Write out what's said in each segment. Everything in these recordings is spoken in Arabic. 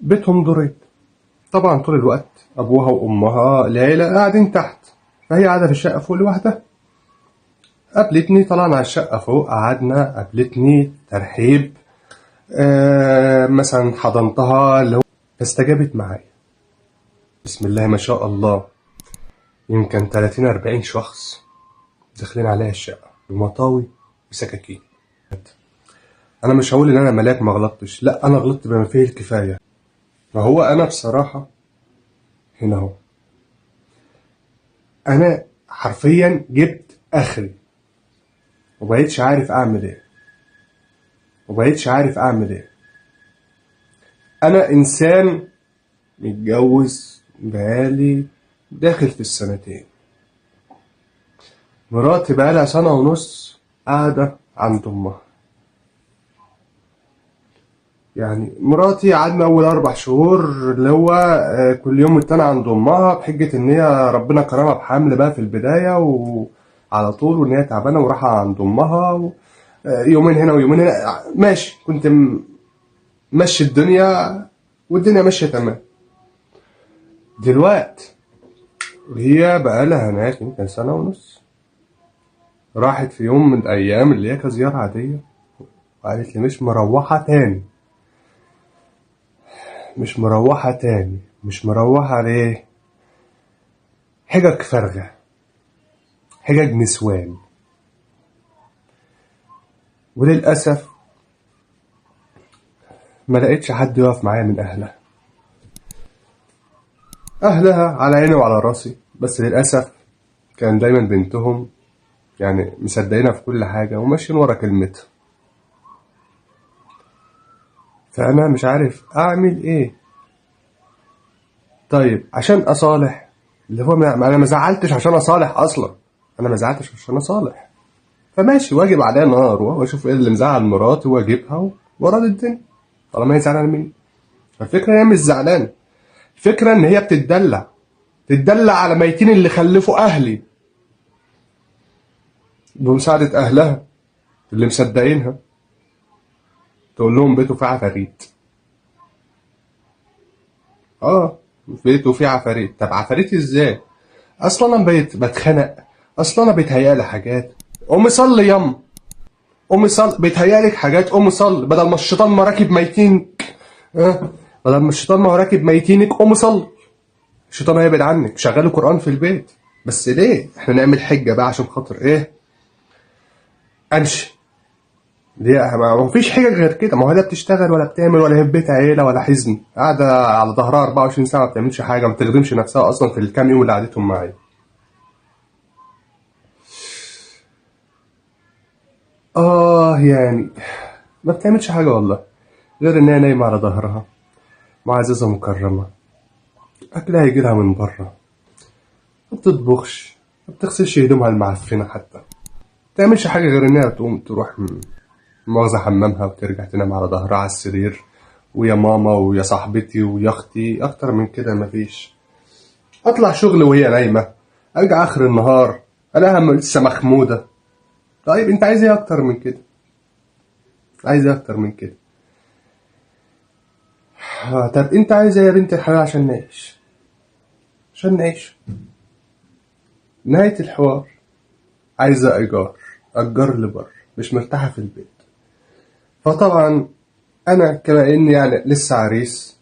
بيتهم دورين. طبعا طول الوقت ابوها وامها العيله قاعدين تحت، فهي قاعده في الشقه فوق لوحدها. قابلتني، طلعنا على الشقه فوق، قعدنا، قابلتني ترحيب. مثلا حضنتها اللي هو، فاستجابت معايا. بسم الله ما شاء الله، يمكن 30 40 شخص داخلين عليها الشقه بمطاوي وسكاكين. انا مش هقول ان انا ملاك ما غلطتش، لا انا غلطت بما فيه الكفايه. فهو انا بصراحه هنا اهو، انا حرفيا جبت اخري، ومبقتش عارف اعمل ايه، ومبقتش عارف اعمل ايه. انا انسان متجوز بقالي داخل في السنتين. مراتي بقالها سنة ونص قاعدة عند امها. يعني مراتي قعدنا اول 4 شهور اللي هو كل يوم والتاني عند امها، بحجة ان هي ربنا كرمها بحمل بقى في البداية، وعلى طول، وان هي تعبانة وراحة عند امها يومين هنا ويومين هنا. ماشي، كنت ماشي الدنيا، والدنيا ماشية تمام. دلوقت هي بقالها هناك يمكن سنة ونص، راحت في يوم من الأيام اللي هي كزيارة عادية، وقالت لي مش مروحة تاني. مش مروحة تاني. مش مروحة ليه؟ حجج فارغة، حجج نسوان. وللأسف ما لقيتش حد يقف معايا من أهلها. أهلها على عيني وعلى راسي، بس للأسف كان دايما بنتهم يعني مصدقينها في كل حاجة وماشيين ورا كلمتها. فأنا مش عارف أعمل إيه. طيب عشان أصالح، اللي هو ما أنا ما زعلتش عشان أصالح أصلا، أنا ما زعلتش عشان أصالح. فماشي، واجب عليا إن أنا أروح وأشوف إيه اللي مزعل مراتي وأجيبها وأراضي الدنيا، طالما هي زعلانة مني. الفكرة هي مش زعلانة، الفكرة إن هي بتتدلع، تتدلع على ميتين اللي خلفوا أهلي بمساعدة أهلها اللي مصدقينها. تقول لهم بيته فيه عفاريت. بيته فيه عفاريت. طب عفاريت ازاي؟ اصلا انا بتخنق، اصلا انا بيتهيألي حاجات. قومي صلي يما، قومي صلي، بيتهيألك حاجات، قومي صلي بدل ما الشيطان ما راكب ميتينك. بدل ما الشيطان ما هو راكب ميتينك، قومي صلي. الشيطان هيبعد عنك، شغلي قرآن في البيت. بس ليه؟ احنا نعمل حجة بقى عشان خاطر ايه؟ امشي. ليه؟ ما فيش حاجة غير كده. ما هو لا بتشتغل ولا بتعمل ولا هي في بيت عيلة ولا حزن، قاعدة على ظهرها 24 ساعة ما بتعملش حاجة، ما بتخدمش نفسها أصلا في الكام يوم اللي قعدتهم معايا. يعني ما بتعملش حاجة والله، غير إن هي نايمة على ظهرها، معززة مكرمة، أكلها يجيلها من بره، ما بتطبخش، ما بتغسلش هدومها المعفنة حتى، ما بتعملش حاجة غير إنها تقوم تروح مؤاخذة حمامها وترجع تنام على ظهرها على السرير. ويا ماما ويا صاحبتي ويا أختي، أكتر من كده مفيش. أطلع شغل وهي نايمة، أرجع آخر النهار ألاقيها لسه مخمودة. طيب أنت عايز إيه أكتر من كده؟ عايز إيه أكتر من كده؟ طب أنت عايز إيه يا بنت الحلال عشان نعيش؟ عشان نعيش. نهاية الحوار، عايزة إيجار، أجار لبر، مش مرتاحة في البيت. فطبعا أنا كما إني يعني لسه عريس،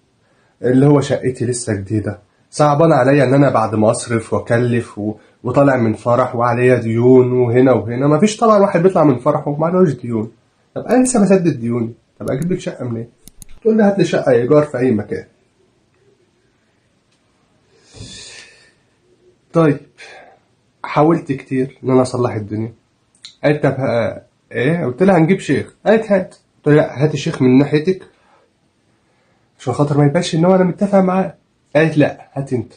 اللي هو شقتي لسه جديدة، صعبان عليا إن أنا بعد ما أصرف وأكلف وطالع من فرح وعليا ديون وهنا وهنا. مفيش طبعا واحد بيطلع من فرحه ومعلوش ديون. طب أنا لسه بسدد ديوني، طب أجيب لك شقة منين؟ تقول لي هات لي شقة إيجار في أي مكان. طيب حاولت كتير إن أنا أصلح الدنيا. قالت طب إيه؟ قلت لها هنجيب شيخ. قالت هات. قلت لها لا، هات الشيخ من ناحيتك عشان خاطر ما يبقاش إن هو أنا متفق معاه. قالت لا، هات أنت.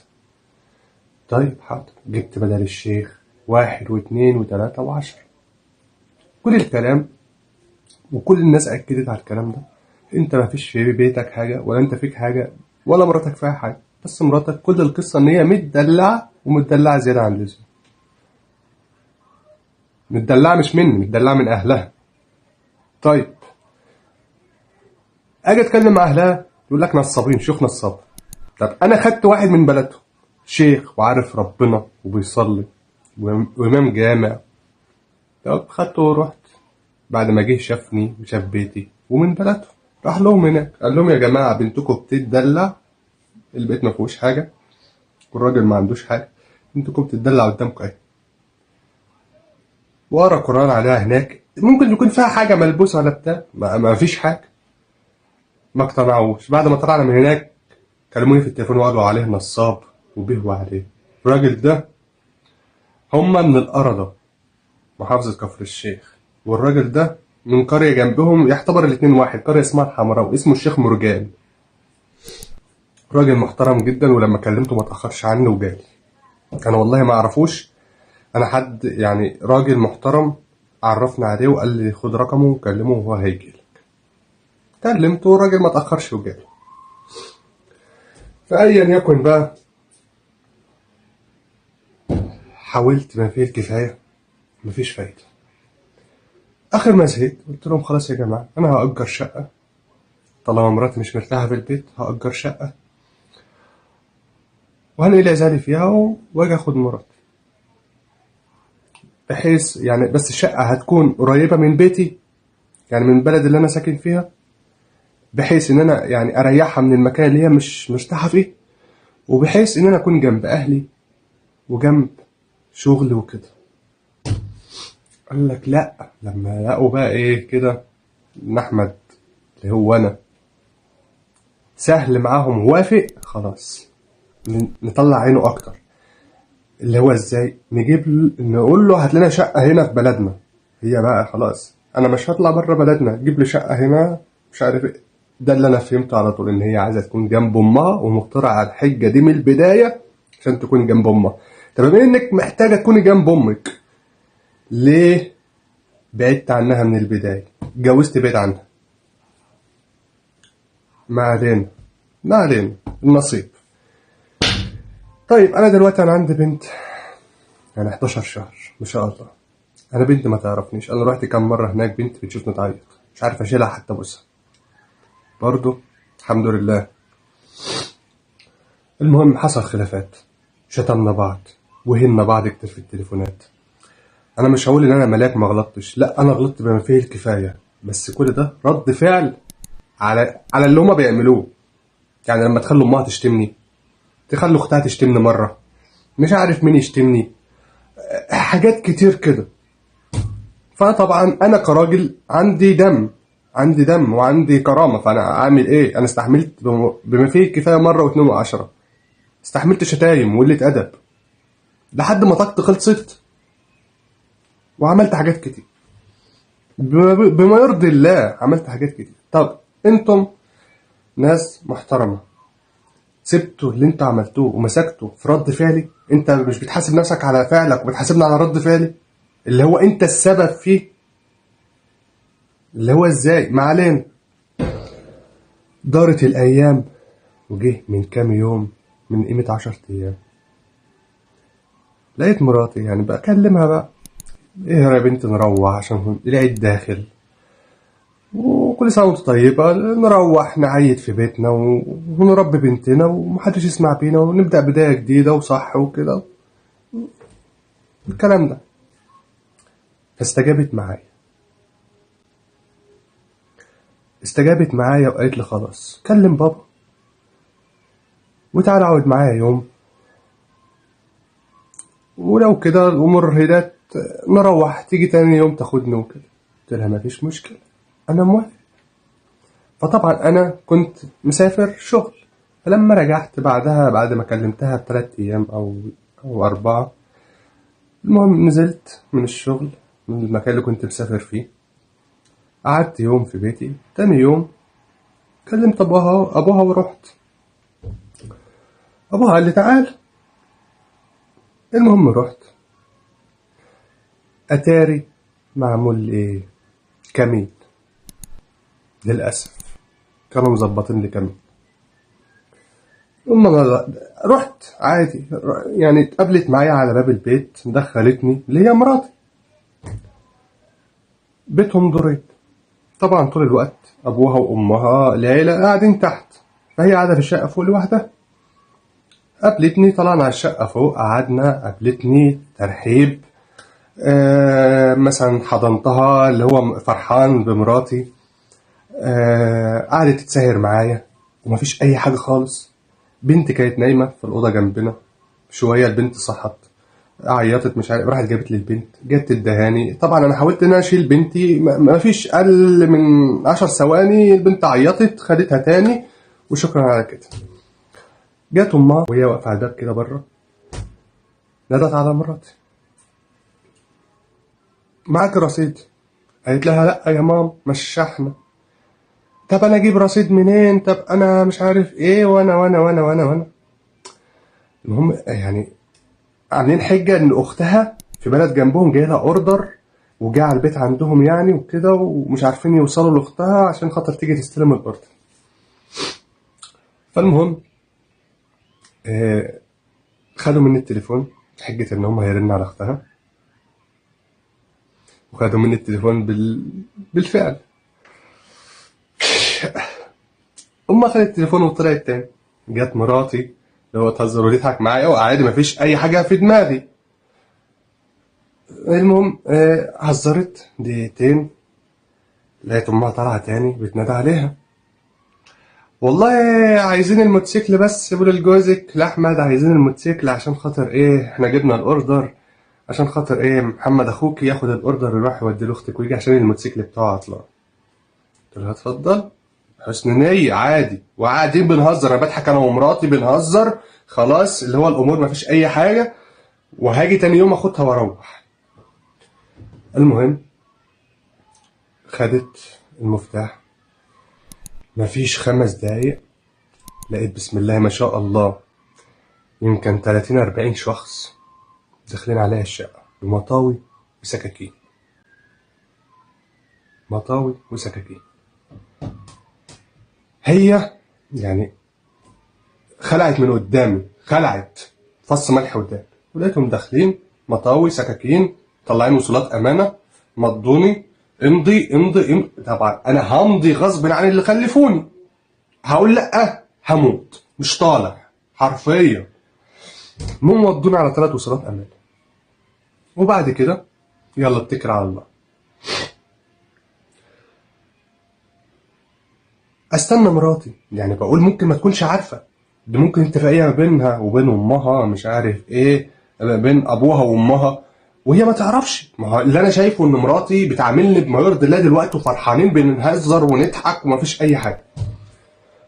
طيب حاضر، جبت بدل الشيخ 1 و2 و3 و10. كل الكلام وكل الناس أكدت على الكلام ده. انت ما فيش في بيتك حاجة، ولا انت فيك حاجة، ولا مراتك فيها حاجة. بس مراتك كل القصة ان هي متدلعة، ومتدلعة زيادة عن اللزوم. متدلعة مش مني، متدلعة من اهلها. طيب اجي اتكلم مع اهلها، يقول لك نصابين، شيوخ نصاب. طب انا خدت واحد من بلده شيخ وعارف ربنا وبيصلي وامام جامع، طب خدته ورحت. بعد ما جه شافني وشاف بيتي ومن بلده، راح لهم هناك قال لهم يا جماعه بنتكم بتتدلع، البيت ما فيهوش حاجه والراجل ما عندوش حاجه، بنتكم بتتدلع قدامكم اهي. وقرا قران عليها هناك، ممكن يكون فيها حاجه ملبوسه ولا بتاع، ما فيش حاجه. ما اقتنعوش. بعد ما طلعنا من هناك كلموني في التليفون وقالوا عليه نصاب وبيهوا عليه. الراجل ده هما من القرضة، محافظة كفر الشيخ، والراجل ده من قرية جنبهم، يعتبر الاتنين واحد، قرية اسمها الحمراء اسمه الشيخ مرجان. راجل محترم جدا، ولما كلمته ما تأخرش عني وجالي. انا والله ما اعرفوش، انا حد يعني راجل محترم عرفنا عليه وقال لي خد رقمه وكلمه وهو هيجيلك. كلمته والراجل ما تأخرش وجالي. فأيا يكن بقى، حاولت ما فيه الكفاية، مفيش فايدة. آخر ما زهقت قلت لهم خلاص يا جماعة أنا هأجر شقة، طالما مراتي مش مرتاحة في البيت هأجر شقة وهنقل عزالي فيها وأجي آخد مراتي، بحيث يعني بس الشقة هتكون قريبة من بيتي، يعني من البلد اللي أنا ساكن فيها، بحيث إن أنا يعني أريحها من المكان اللي هي مش مرتاحة فيه، وبحيث إن أنا أكون جنب أهلي وجنب شغل وكده. قال لك لأ، لما لقوا بقى إيه كده إن أحمد اللي هو أنا سهل معاهم وافق، خلاص نطلع عينه أكتر. اللي هو إزاي نقول له هات لنا شقة هنا في بلدنا. هي بقى خلاص أنا مش هطلع بره بلدنا، جيب لي شقة هنا مش عارف إيه. ده اللي أنا فهمته على طول، إن هي عايزة تكون جنب أمها ومخترعة الحجة دي من البداية عشان تكون جنب أمها. طب بما إنك محتاجة تكوني جنب أمك، ليه بعدت عنها من البداية؟ اتجوزت بعيد عنها. ما علينا ما علينا، النصيب. طيب أنا دلوقتي أنا عندي بنت يعني 11 شهر ما شاء الله. أنا بنت ما تعرفنيش، أنا رحت كام مرة هناك بنت بتشوفني تعيط مش عارف أشيلها حتى بوسها برضه، الحمد لله. المهم حصل خلافات، شتمنا بعض وهنا بعض كتير في التليفونات. أنا مش هقول إن أنا ملاك ما غلطتش، لا أنا غلطت بما فيه الكفاية، بس كل ده رد فعل على اللي هما بيعملوه. يعني لما تخلوا أمها تشتمني، تخلوا أختها تشتمني مرة، مش عارف مين يشتمني، حاجات كتير كده. فطبعا انا كراجل عندي دم وعندي كرامه، فانا اعمل ايه؟ انا استحملت بما فيه الكفايه مره واثنين وعشرة، استحملت شتايم وقله ادب لحد ما طاقتي خلصت، وعملت حاجات كتير بما يرضي الله، عملت حاجات كتير. طب انتم ناس محترمه، سبتوا اللي انت عملتوه ومسكتوا في رد فعلي. انت مش بتحاسب نفسك على فعلك وبتحاسبني على رد فعلي اللي هو انت السبب فيه. اللي هو ازاي؟ ما علينا. دارت الايام وجه من كام يوم، من قيمة 10 ايام، لقيت مراتي يعني بكلمها بقى، ايه يا بنت نروح عشان العيد داخل وكل سنة وانت طيبة، نروح نعيد في بيتنا ونربي بنتنا ومحدش يسمع بينا ونبدأ بداية جديدة وصح وكده الكلام ده. استجابت معايا وقالت لي خلاص كلم بابا وتعالى اقعد معايا يوم، ولو كده الامور هدات نروح تيجي تاني يوم تاخدني وكده. قلت لها مفيش مشكلة انا موافق. فطبعا انا كنت مسافر شغل، فلما رجعت بعدها بعد ما كلمتها ب3 ايام او 4، المهم نزلت من الشغل من المكان اللي كنت مسافر فيه، قعدت يوم في بيتي. تاني يوم كلمت ابوها ورحت. ابوها قال لي تعال. المهم رحت، اتاري معمول ايه؟ كمين. للاسف كانوا مظبطين لي كمين. أنا رحت عادي، يعني اتقابلت معايا على باب البيت، دخلتني اللي هي مراتي. بيتهم دورين، طبعا طول الوقت ابوها وامها العيله قاعدين تحت، فهي قاعده في الشقه فوق لوحدها. قابلتني، طلعنا على الشقه فوق، قعدنا، قابلتني ترحيب، مثلا حضنتها اللي هو فرحان بمراتي، قعدت تتساهر معايا ومفيش اي حاجه خالص. بنتي كانت نايمه في الاوضه جنبنا، شويه البنت صحت، عيطت، مش عارف، راحت جابت لي البنت، جت تدهاني. طبعا انا حاولت ان انا اشيل بنتي، ما فيش اقل من 10 ثواني البنت عيطت، خدتها تاني وشكرا على كده. جت امها وهي واقفه على الباب كده بره، نادت على مراتي: معاك رصيد؟ قالت لها: لا يا ماما، مش شحنه. طب انا اجيب رصيد منين؟ طب انا مش عارف ايه، وانا. المهم يعني عاملين حجه ان اختها في بلد جنبهم جاي لها اوردر، وجا على البيت عندهم يعني وكده، ومش عارفين يوصلوا لاختها عشان خاطر تيجي تستلم الاوردر. فالمهم خدوا مني التليفون حجه ان هم هيرنوا على اختها، وخدوا مني التليفون بالفعل. امها خدت التليفون وطلعت تاني. جت مراتي اللي هو تهزر وتضحك معايا وعادي، مفيش اي حاجه في دماغي. المهم هزرت دقيقتين، لقيت امها طالعه تاني بتنادى عليها: والله عايزين الموتوسيكل بس، بقول لجوزك لاحمد عايزين الموتوسيكل عشان خاطر ايه، احنا جبنا الاوردر، عشان خاطر ايه محمد اخوك ياخد الاوردر يروح يودي لاختك ويجي عشان الموتوسيكل بتاعه عطلان. قلت لها: اتفضل، حسن نية عادي، وقاعدين بنهزر، انا بضحك انا ومراتي بنهزر خلاص، اللي هو الامور مفيش اي حاجه، وهاجي تاني يوم اخدها واروح. المهم خدت المفتاح، مفيش 5 دقايق لقيت بسم الله ما شاء الله يمكن 30-40 شخص داخلين عليها الشقة بمطاوي وسكاكين، مطاوي وسكاكين. هي يعني خلعت من قدامي، خلعت فص ملح قدامي، ولقيتهم داخلين مطاوي سكاكين، طلعين وصولات امانه، مضوني: امضي امضي امضي. طبعا انا همضي غصب عن اللي خلفوني، هقول لا هموت، مش طالع حرفيا. المهم ودوني على 3 وصولات امانه، وبعد كده يلا اتكل على الله. استنى مراتي، يعني بقول ممكن ما تكونش عارفه، دي ممكن اتفاقيه ما بينها وبين امها، مش عارف ايه، ما بين ابوها وامها، وهي ما تعرفش. ما هو اللي انا شايفه ان مراتي بتعاملني بما يرضي الله دلوقتي، وفرحانين بنهزر ونضحك ومفيش اي حاجه.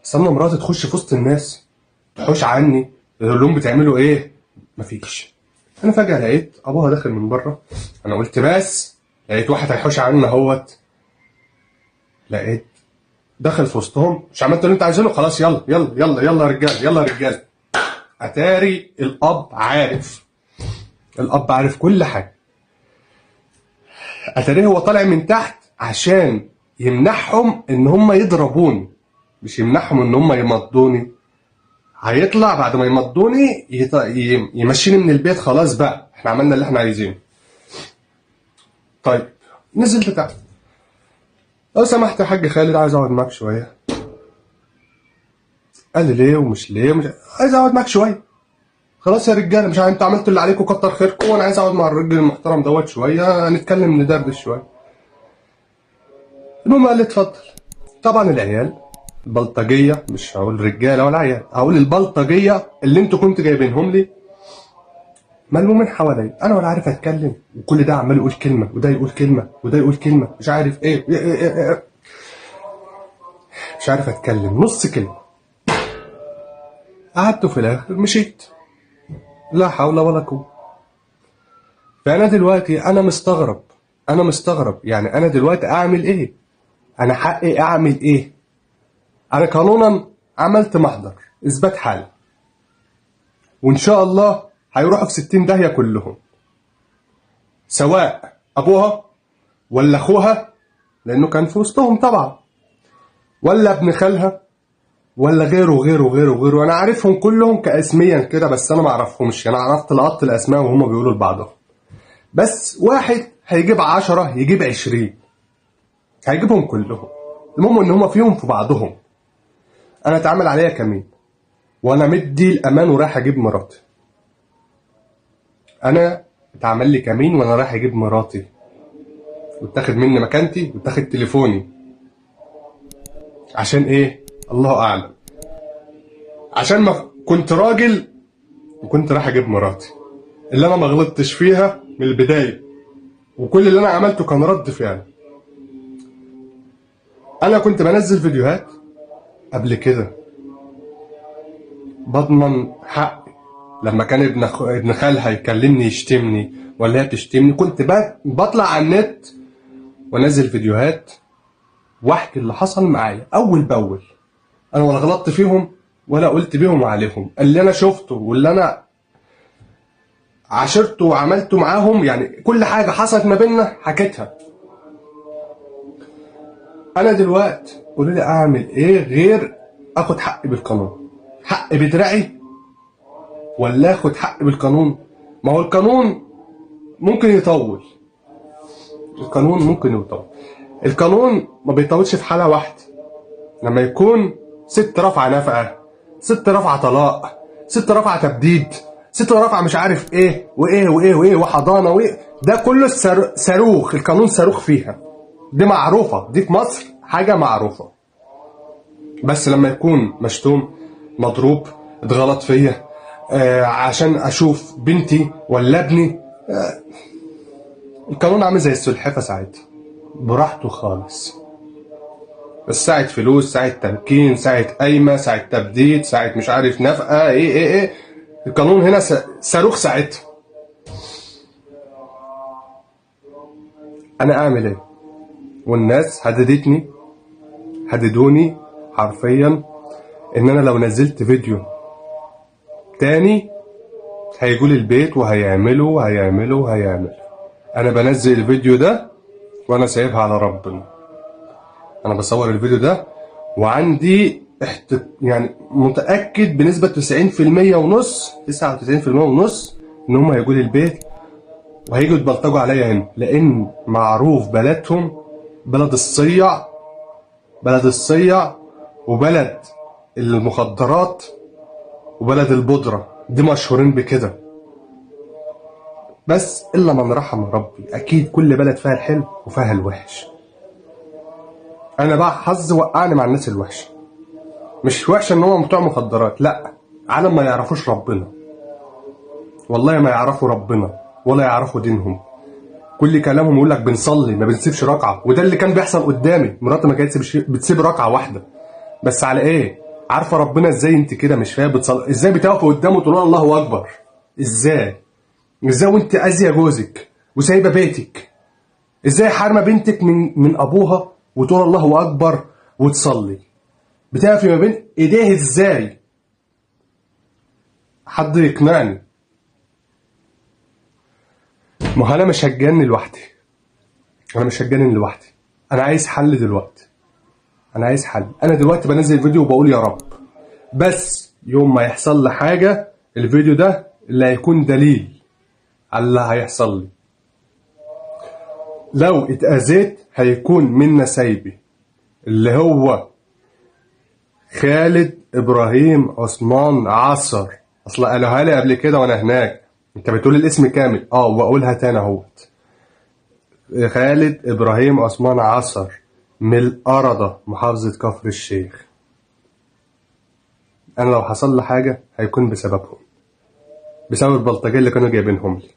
استنى مراتي تخش في وسط الناس تحوش عني، تقول لهم بتعملوا ايه؟ مفيش. انا فجاه لقيت ابوها داخل من بره، انا قلت بس لقيت واحد هيحوش عنا اهوت، لقيت دخل في وسطهم: مش عملت اللي انت عايزينه؟ خلاص يلا يلا يلا يلا يا رجال، يلا يا رجال. اتاري الاب عارف، الاب عارف كل حاجه. اتاريه هو طالع من تحت عشان يمنعهم ان هم يضربوني، مش يمنعهم ان هم يمضوني. هيطلع بعد ما يمضوني يمشيني من البيت، خلاص بقى احنا عملنا اللي احنا عايزينه. طيب نزلت تحت: لو سمحت يا حاج خالد عايز اقعد معاك شويه. قال لي: ليه ومش ليه؟ مش عايز اقعد معاك شويه. خلاص يا رجاله، مش انتوا عملتوا اللي عليكم، كتر خيركم، وانا عايز اقعد مع الراجل المحترم دوت شويه، نتكلم ندردش شويه. المهم قال لي: اتفضل. طبعا العيال البلطجيه، مش هقول رجاله ولا عيال، هقول البلطجيه اللي انتوا كنتوا جايبينهم لي، ملمومين حواليا، انا ولا عارف اتكلم، وكل ده عمال يقول كلمه وده يقول كلمه وده يقول كلمه، مش عارف ايه، مش عارف اتكلم نص كلمه. قعدت في الاخر مشيت، لا حول ولا قوه. فانا دلوقتي انا مستغرب يعني انا دلوقتي اعمل ايه؟ انا حقي اعمل ايه؟ انا قانونا عملت محضر اثبات حاله، وان شاء الله هيروحوا في 60 داهيه كلهم، سواء ابوها ولا اخوها لانه كان في وسطهم طبعا، ولا ابن خالها، ولا غيره. انا عارفهم كلهم كاسميا كده، بس انا ما اعرفهمش، انا عرفت لقطت الاسماء وهم بيقولوا لبعضهم. بس واحد هيجيب 10 يجيب 20 هيجيبهم كلهم، المهم ان هم فيهم في بعضهم. انا اتعمل عليا كمين وانا مدي الامان ورايح اجيب مراتي. انا اتعمل لي كمين وانا رايح اجيب مراتي، واتاخد مني مكانتي واتاخد تليفوني. عشان ايه؟ الله اعلم. عشان ما كنت راجل وكنت رايح اجيب مراتي اللي انا ما غلطتش فيها من البدايه، وكل اللي انا عملته كان رد فعل. انا كنت بنزل فيديوهات قبل كده بضمن حقي. لما كان ابن خالها يكلمني يشتمني ولا هي تشتمني، كنت بطلع على النت وانزل فيديوهات واحكي اللي حصل معايا اول باول. انا ولا غلطت فيهم ولا قلت بيهم عليهم، اللي انا شفته واللي انا عاشرته وعملته معاهم، يعني كل حاجه حصلت ما بيننا حكيتها. انا دلوقتي قولوا لي اعمل ايه غير اخد حقي بالقانون؟ حقي بدراعي ولا اخد حقي بالقانون؟ ما هو القانون ممكن يطول. القانون ممكن يطول. القانون ما بيطولش في حاله واحده. لما يكون ست رافعه نفقه، ست رافعه طلاق، ست رافعه تبديد، ست رافعه مش عارف ايه وايه وايه وايه وحضانه وايه، ده كله صاروخ. القانون صاروخ فيها، دي معروفه، دي في مصر حاجه معروفه. بس لما يكون مشتوم، مضروب، اتغلط فيا عشان اشوف بنتي ولا ابني، القانون عامل زي السلحفه ساعتها، براحته خالص. بس ساعة فلوس، ساعة تمكين، ساعة قايمة، ساعة تبديد، ساعة مش عارف نفقة، ايه القانون هنا صاروخ ساعتها. انا اعمل ايه؟ والناس هددوني حرفيا ان انا لو نزلت فيديو تاني هيجولي البيت وهيعملوا. انا بنزل الفيديو ده وانا سايبها على ربنا. انا بصور الفيديو ده وعندي يعني متأكد بنسبة 90% ونص، 99% ونص، ان هم هيجولي البيت وهيجوا يتبلطجوا عليا هنا، لان معروف بلدهم بلد الصيع وبلد المخدرات وبلد البودرة، دي مشهورين بكده. بس الا من رحم ربي، اكيد كل بلد فيها الحلو وفيها الوحش. انا بقى حظ وقعني مع الناس الوحشه. مش وحشه ان هم بتوع مخدرات، لا، عالم ما يعرفوش ربنا، والله ما يعرفوا ربنا ولا يعرفوا دينهم. كل كلامهم يقول لك بنصلي ما بنسيبش ركعه، وده اللي كان بيحصل قدامي. مراتي ما كانتش بتسيب ركعه واحده. بس على ايه؟ عارفه ربنا ازاي انت كده مش فاهم بتصلي ازاي؟ بتقف قدامه تقول الله اكبر ازاي وانت اذيه جوزك وسايبه بيتك؟ ازاي حارمه بنتك من ابوها وتقول الله اكبر وتصلي؟ بتقفي ما بين ايديه ازاي؟ حد يقنعني. ما هو انا مش هتجنن لوحدي، انا عايز حل دلوقتي. انا دلوقتي بنزل فيديو وبقول يا رب، بس يوم ما يحصل لي حاجه الفيديو ده اللي هيكون دليل على اللي هيحصل لي. لو اتأذيت هيكون من نسايبي اللي هو خالد ابراهيم عثمان عصر. اصل قالوها لي قبل كده وانا هناك. انت بتقول الاسم كامل؟ واقولها تاني اهوت. خالد ابراهيم عثمان عصر من القردة، محافظة كفر الشيخ. انا لو حصل لي حاجة هيكون بسببهم، بسبب البلطجية اللي كانوا جايبينهم لي.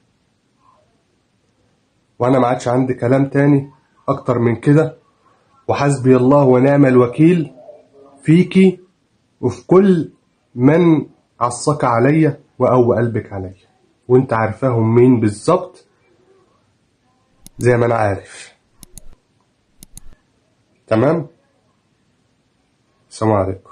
وانا ما عادش عندي كلام تاني اكتر من كده، وحسبي الله ونعم الوكيل فيكي وفي كل من عصاك عليا وقوى قلبك عليا، وانت عارفاهم مين بالظبط زي ما انا عارف. تمام؟ السلام عليكم.